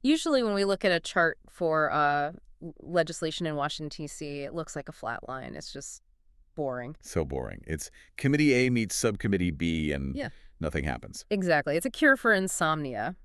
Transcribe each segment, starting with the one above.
Usually when we look at a chart for legislation in Washington, D.C., it looks like a flat line. It's just boring. So boring. It's Committee A meets Subcommittee B and Yeah. nothing happens. Exactly. It's a cure for insomnia.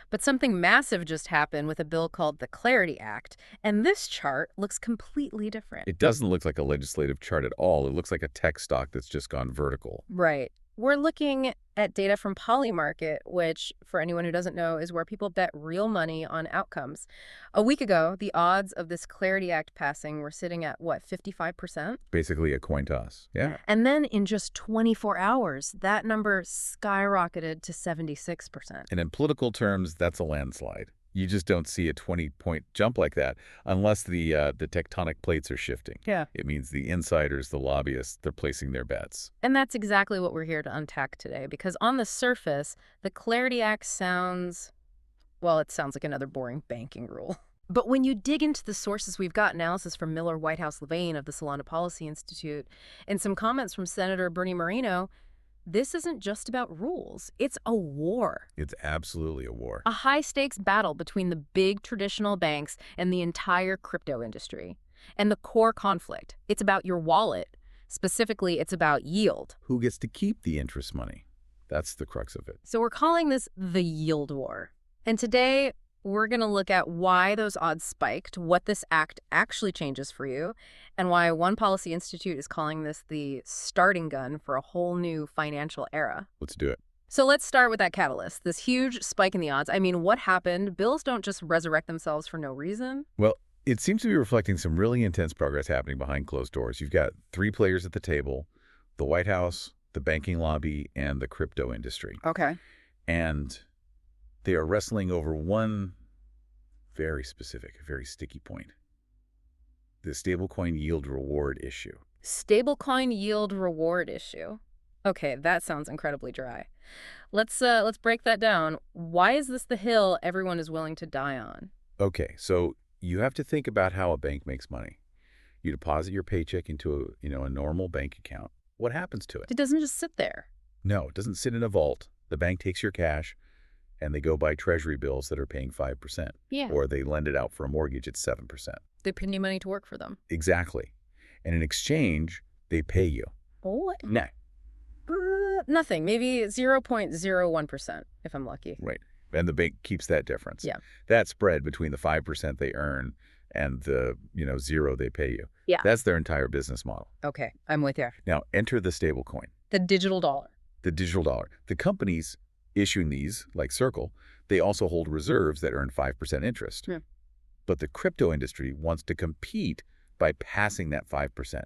But something massive just happened with a bill called the Clarity Act, and this chart looks completely different. It doesn't look like a legislative chart at all. It looks like a tech stock that's just gone vertical. Right. We're looking at data from Polymarket, which, for anyone who doesn't know, is where people bet real money on outcomes. A week ago, the odds of this Clarity Act passing were sitting at, what, 55%? Basically a coin toss. Yeah. And then in just 24 hours, that number skyrocketed to 76%. And in political terms, that's a landslide. You just don't see a 20-point jump like that unless the tectonic plates are shifting. Yeah. It means the insiders, the lobbyists, they're placing their bets. And that's exactly what we're here to unpack today, because on the surface, the Clarity Act sounds, well, it sounds like another boring banking rule. But when you dig into the sources, we've got analysis from Miller Whitehouse Levine of the Solana Policy Institute and some comments from Senator Bernie Moreno. This isn't just about rules. It's a war. It's absolutely a war. A high-stakes battle between the big traditional banks and the entire crypto industry. And the core conflict, it's about your wallet. Specifically, it's about yield. Who gets to keep the interest money? That's the crux of it. So we're calling this the yield war. And today, we're going to look at why those odds spiked, what this act actually changes for you, and why One Policy Institute is calling this the starting gun for a whole new financial era. Let's do it. So let's start with that catalyst, this huge spike in the odds. I mean, what happened? Bills don't just resurrect themselves for no reason. Well, it seems to be reflecting some really intense progress happening behind closed doors. You've got three players at the table: the White House, the banking lobby, and the crypto industry. Okay. And they are wrestling over one very specific, very sticky point: the stablecoin yield reward issue. Stablecoin yield reward issue. Okay, that sounds incredibly dry. Let's break that down. Why is this the hill everyone is willing to die on? Okay, so you have to think about how a bank makes money. You deposit your paycheck into a normal bank account. What happens to it? It doesn't just sit there. No, it doesn't sit in a vault. The bank takes your cash and they go buy treasury bills that are paying 5%. Yeah. Or they lend it out for a mortgage at 7%. They pay you money to work for them. Exactly. And in exchange, they pay you. What? No. Nothing. Maybe 0.01% if I'm lucky. Right. And the bank keeps that difference. Yeah. That spread between the 5% they earn and the, zero they pay you. Yeah. That's their entire business model. Okay, I'm with you. Now, enter the stable coin, The digital dollar. the digital dollar. The companies issuing these, like Circle, they also hold reserves that earn 5% interest. Yeah. But the crypto industry wants to compete by passing that 5%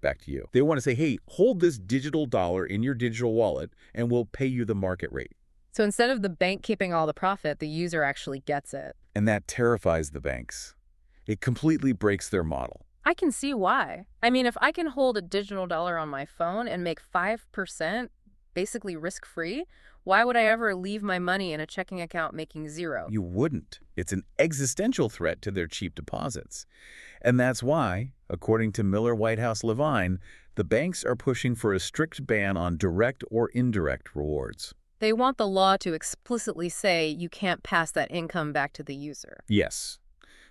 back to you. They want to say, hey, hold this digital dollar in your digital wallet and we'll pay you the market rate. So instead of the bank keeping all the profit, the user actually gets it. And that terrifies the banks. It completely breaks their model. I can see why. I mean, if I can hold a digital dollar on my phone and make 5% basically risk-free, why would I ever leave my money in a checking account making zero? You wouldn't. It's an existential threat to their cheap deposits. And that's why, according to Miller Whitehouse Levine, the banks are pushing for a strict ban on direct or indirect rewards. They want the law to explicitly say you can't pass that income back to the user. Yes.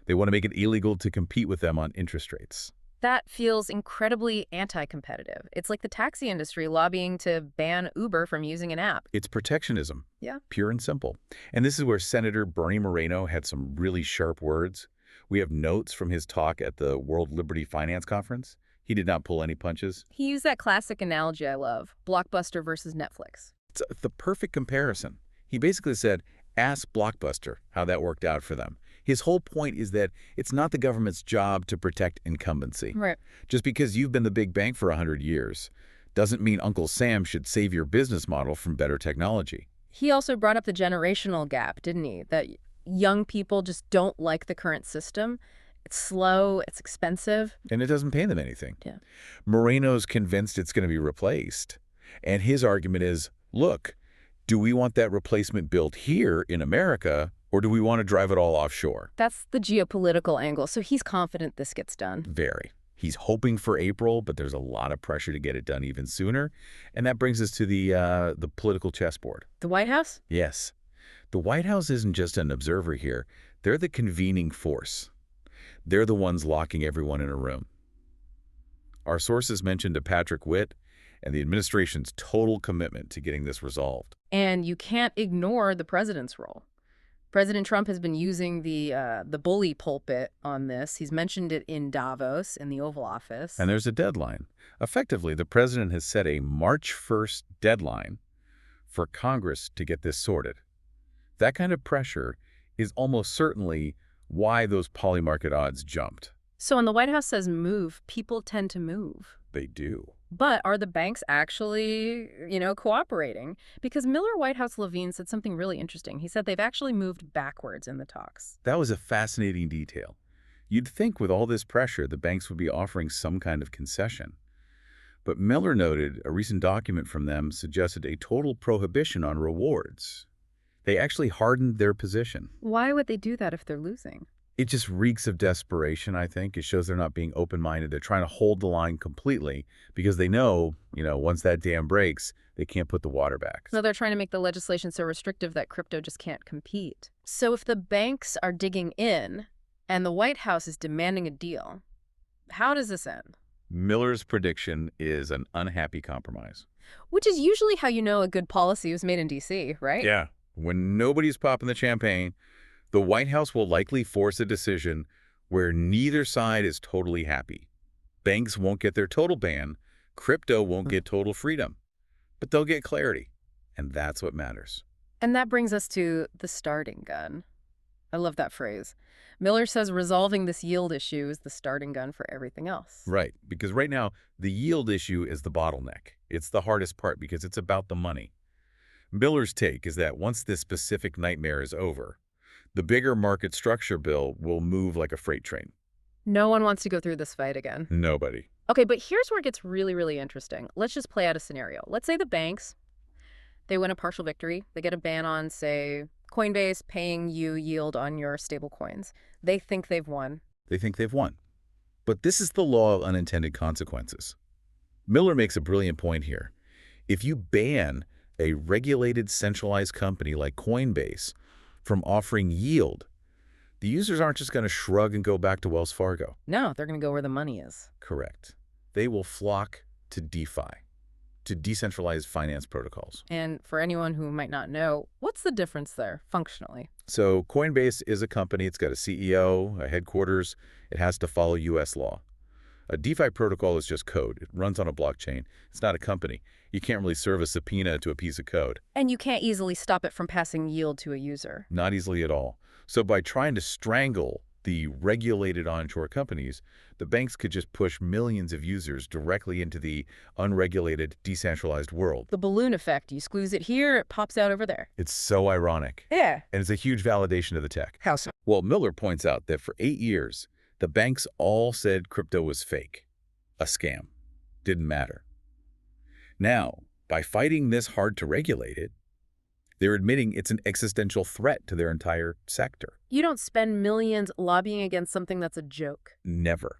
They want to make it illegal to compete with them on interest rates. That feels incredibly anti-competitive. It's like the taxi industry lobbying to ban Uber from using an app. It's protectionism. Yeah. Pure and simple. And this is where Senator Bernie Moreno had some really sharp words. We have notes from his talk at the World Liberty Finance Conference. He did not pull any punches. He used that classic analogy I love, Blockbuster versus Netflix. It's the perfect comparison. He basically said, ask Blockbuster how that worked out for them. His whole point is that it's not the government's job to protect incumbency. Right. Just because you've been the big bank for 100 years doesn't mean Uncle Sam should save your business model from better technology. He also brought up the generational gap, didn't he? That young people just don't like the current system. It's slow, it's expensive. And it doesn't pay them anything. Yeah. Moreno's convinced it's going to be replaced. And his argument is, look, do we want that replacement built here in America, or do we want to drive it all offshore? That's the geopolitical angle, so he's confident this gets done. Very. He's hoping for April, but there's a lot of pressure to get it done even sooner. And that brings us to the political chessboard. The White House? Yes. The White House isn't just an observer here. They're the convening force. They're the ones locking everyone in a room. Our sources mentioned to Patrick Witt and the administration's total commitment to getting this resolved. And you can't ignore the president's role. President Trump has been using the bully pulpit on this. He's mentioned it in Davos, in the Oval Office. And there's a deadline. Effectively, the president has set a March 1st deadline for Congress to get this sorted. That kind of pressure is almost certainly why those Polymarket odds jumped. So when the White House says move, people tend to move. They do. But are the banks actually, cooperating? Because Miller White House Levine said something really interesting. He said they've actually moved backwards in the talks. That was a fascinating detail. You'd think with all this pressure, the banks would be offering some kind of concession. But Miller noted a recent document from them suggested a total prohibition on rewards. They actually hardened their position. Why would they do that if they're losing? It just reeks of desperation, I think. It shows they're not being open-minded. They're trying to hold the line completely because they know, once that dam breaks, they can't put the water back. So they're trying to make the legislation so restrictive that crypto just can't compete. So if the banks are digging in and the White House is demanding a deal, how does this end? Miller's prediction is an unhappy compromise. Which is usually how you know a good policy was made in D.C., right? Yeah. When nobody's popping the champagne, the White House will likely force a decision where neither side is totally happy. Banks won't get their total ban, crypto won't get total freedom, but they'll get clarity, and that's what matters. And that brings us to the starting gun. I love that phrase. Miller says resolving this yield issue is the starting gun for everything else. Right, because right now, the yield issue is the bottleneck. It's the hardest part because it's about the money. Miller's take is that once this specific nightmare is over, the bigger market structure bill will move like a freight train. No one wants to go through this fight again. Nobody. Okay, but here's where it gets really, really interesting. Let's just play out a scenario. Let's say the banks, they win a partial victory. They get a ban on, say, Coinbase paying you yield on your stable coins. They think they've won. They think they've won. But this is the law of unintended consequences. Miller makes a brilliant point here. If you ban a regulated centralized company like Coinbase from offering yield, the users aren't just going to shrug and go back to Wells Fargo. No, they're going to go where the money is. Correct. They will flock to DeFi, to decentralized finance protocols. And for anyone who might not know, what's the difference there, functionally? So Coinbase is a company. It's got a CEO, a headquarters. It has to follow U.S. law. A DeFi protocol is just code. It runs on a blockchain. It's not a company. You can't really serve a subpoena to a piece of code. And you can't easily stop it from passing yield to a user. Not easily at all. So by trying to strangle the regulated onshore companies, the banks could just push millions of users directly into the unregulated, decentralized world. The balloon effect. You squeeze it here, it pops out over there. It's so ironic. Yeah. And it's a huge validation of the tech. How so? Well, Miller points out that for 8 years, the banks all said crypto was fake, a scam, didn't matter. Now, by fighting this hard to regulate it, they're admitting it's an existential threat to their entire sector. You don't spend millions lobbying against something that's a joke. Never.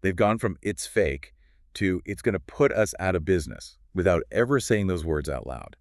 They've gone from it's fake to it's going to put us out of business without ever saying those words out loud.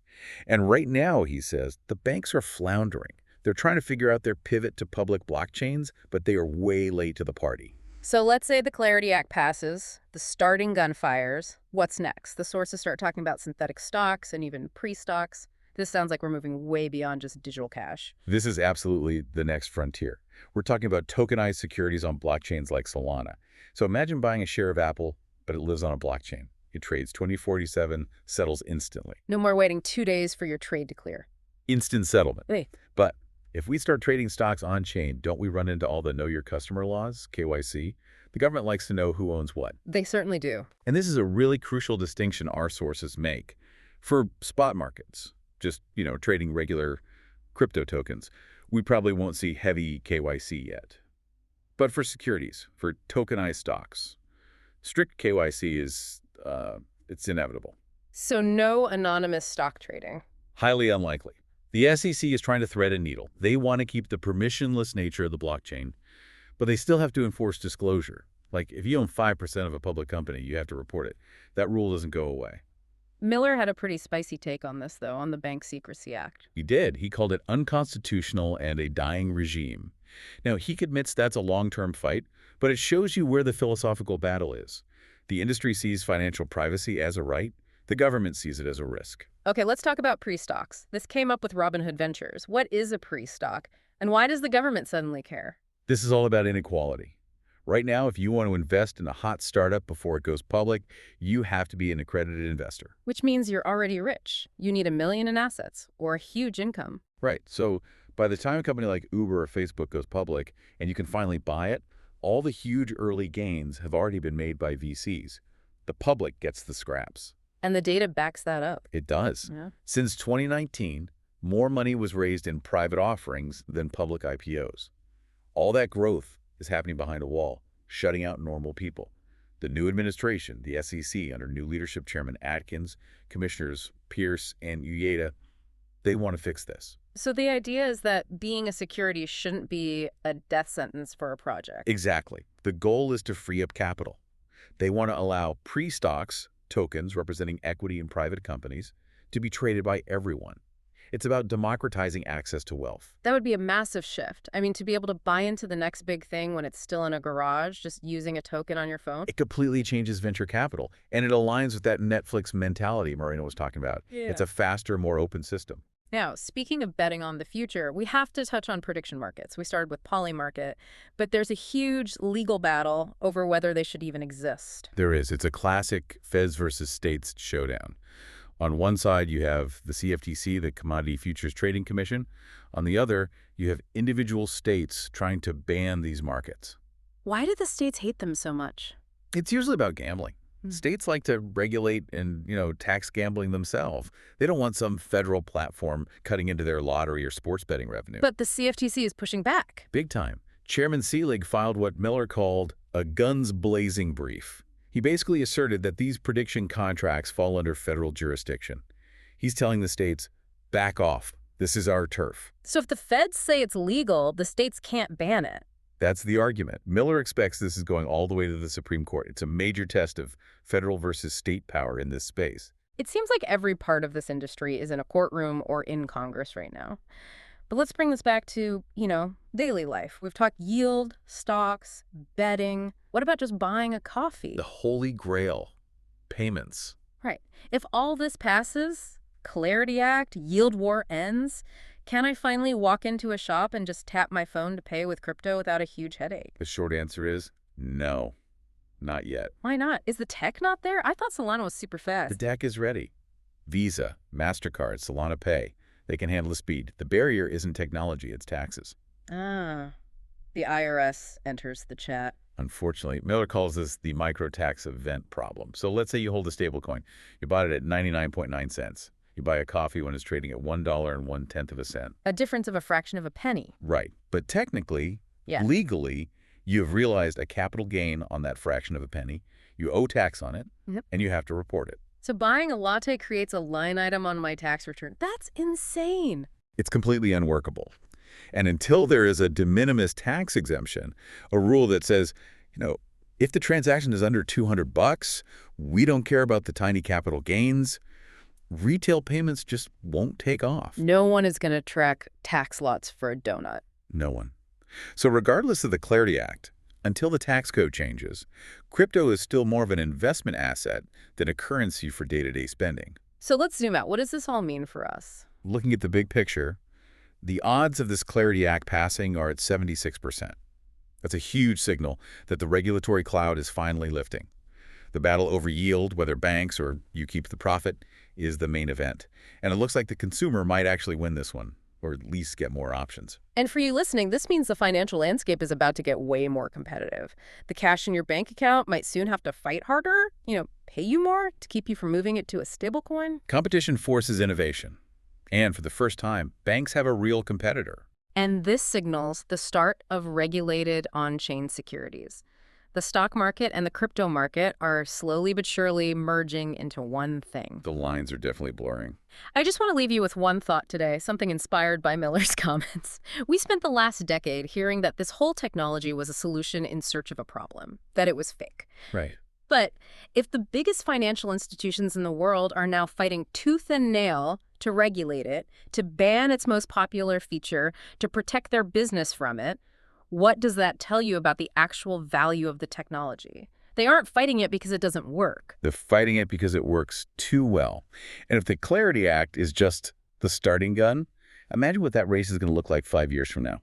And right now, he says, the banks are floundering. They're trying to figure out their pivot to public blockchains, but they are way late to the party. So let's say the Clarity Act passes, the starting gun fires. What's next? The sources start talking about synthetic stocks and even pre-stocks. This sounds like we're moving way beyond just digital cash. This is absolutely the next frontier. We're talking about tokenized securities on blockchains like Solana. So imagine buying a share of Apple, but it lives on a blockchain. It trades 24/7, settles instantly. No more waiting 2 days for your trade to clear. Instant settlement. Hey. But if we start trading stocks on-chain, don't we run into all the Know Your Customer laws, KYC? The government likes to know who owns what. They certainly do. And this is a really crucial distinction our sources make. For spot markets, just, trading regular crypto tokens, we probably won't see heavy KYC yet. But for securities, for tokenized stocks, strict KYC is, it's inevitable. So no anonymous stock trading. Highly unlikely. The SEC is trying to thread a needle. They want to keep the permissionless nature of the blockchain, but they still have to enforce disclosure. Like if you own 5% of a public company, you have to report it. That rule doesn't go away. Miller had a pretty spicy take on this, though, on the Bank Secrecy Act. He did. He called it unconstitutional and a dying regime. Now, he admits that's a long-term fight, but it shows you where the philosophical battle is. The industry sees financial privacy as a right. The government sees it as a risk. Okay, let's talk about pre-stocks. This came up with Robinhood Ventures. What is a pre-stock, and why does the government suddenly care? This is all about inequality. Right now, if you want to invest in a hot startup before it goes public, you have to be an accredited investor. Which means you're already rich. You need $1 million in assets, or a huge income. Right. So by the time a company like Uber or Facebook goes public and you can finally buy it, all the huge early gains have already been made by VCs. The public gets the scraps. And the data backs that up. It does. Yeah. Since 2019, more money was raised in private offerings than public IPOs. All that growth is happening behind a wall, shutting out normal people. The new administration, the SEC, under new leadership Chairman Atkins, Commissioners Pierce and Ueda, they want to fix this. So the idea is that being a security shouldn't be a death sentence for a project. Exactly. The goal is to free up capital. They want to allow pre-stocks, tokens representing equity in private companies, to be traded by everyone. It's about democratizing access to wealth. That would be a massive shift. I mean, to be able to buy into the next big thing when it's still in a garage, just using a token on your phone. It completely changes venture capital, and it aligns with that Netflix mentality Marina was talking about. Yeah. It's a faster, more open system. Now, speaking of betting on the future, we have to touch on prediction markets. We started with Polymarket, but there's a huge legal battle over whether they should even exist. There is. It's a classic Feds versus states showdown. On one side, you have the CFTC, the Commodity Futures Trading Commission. On the other, you have individual states trying to ban these markets. Why do the states hate them so much? It's usually about gambling. States like to regulate and, tax gambling themselves. They don't want some federal platform cutting into their lottery or sports betting revenue. But the CFTC is pushing back. Big time. Chairman Selig filed what Miller called a guns-blazing brief. He basically asserted that these prediction contracts fall under federal jurisdiction. He's telling the states, back off. This is our turf. So if the feds say it's legal, the states can't ban it. That's the argument. Miller expects this is going all the way to the Supreme Court. It's a major test of federal versus state power in this space. It seems like every part of this industry is in a courtroom or in Congress right now. But let's bring this back to, daily life. We've talked yield, stocks, betting. What about just buying a coffee? The holy grail, payments. Right. If all this passes, Clarity Act, yield war ends, can I finally walk into a shop and just tap my phone to pay with crypto without a huge headache? The short answer is no, not yet. Why not? Is the tech not there? I thought Solana was super fast. The deck is ready. Visa, MasterCard, Solana Pay. They can handle the speed. The barrier isn't technology, it's taxes. Ah, the IRS enters the chat. Unfortunately, Miller calls this the micro-tax event problem. So let's say you hold a stablecoin. You bought it at 99.9 cents. You buy a coffee when it's trading at $1.01 of a cent. A difference of a fraction of a penny. Right. But technically, Yeah. legally, you've realized a capital gain on that fraction of a penny. You owe tax on it, Yep. and you have to report it. So buying a latte creates a line item on my tax return. That's insane. It's completely unworkable. And until there is a de minimis tax exemption, a rule that says, if the transaction is under $200, we don't care about the tiny capital gains, retail payments just won't take off. No one is going to track tax lots for a donut. No one. So regardless of the Clarity Act, until the tax code changes, crypto is still more of an investment asset than a currency for day-to-day spending. So let's zoom out. What does this all mean for us? Looking at the big picture, the odds of this Clarity Act passing are at 76%. That's a huge signal that the regulatory cloud is finally lifting. The battle over yield, whether banks or you keep the profit, is the main event. And it looks like the consumer might actually win this one, or at least get more options. And for you listening, this means the financial landscape is about to get way more competitive. The cash in your bank account might soon have to fight harder, pay you more to keep you from moving it to a stablecoin. Competition forces innovation. And for the first time, banks have a real competitor. And this signals the start of regulated on-chain securities. The stock market and the crypto market are slowly but surely merging into one thing. The lines are definitely blurring. I just want to leave you with one thought today, something inspired by Miller's comments. We spent the last decade hearing that this whole technology was a solution in search of a problem, that it was fake. Right. But if the biggest financial institutions in the world are now fighting tooth and nail to regulate it, to ban its most popular feature, to protect their business from it, what does that tell you about the actual value of the technology? They aren't fighting it because it doesn't work. They're fighting it because it works too well. And if the Clarity Act is just the starting gun, imagine what that race is going to look like 5 years from now.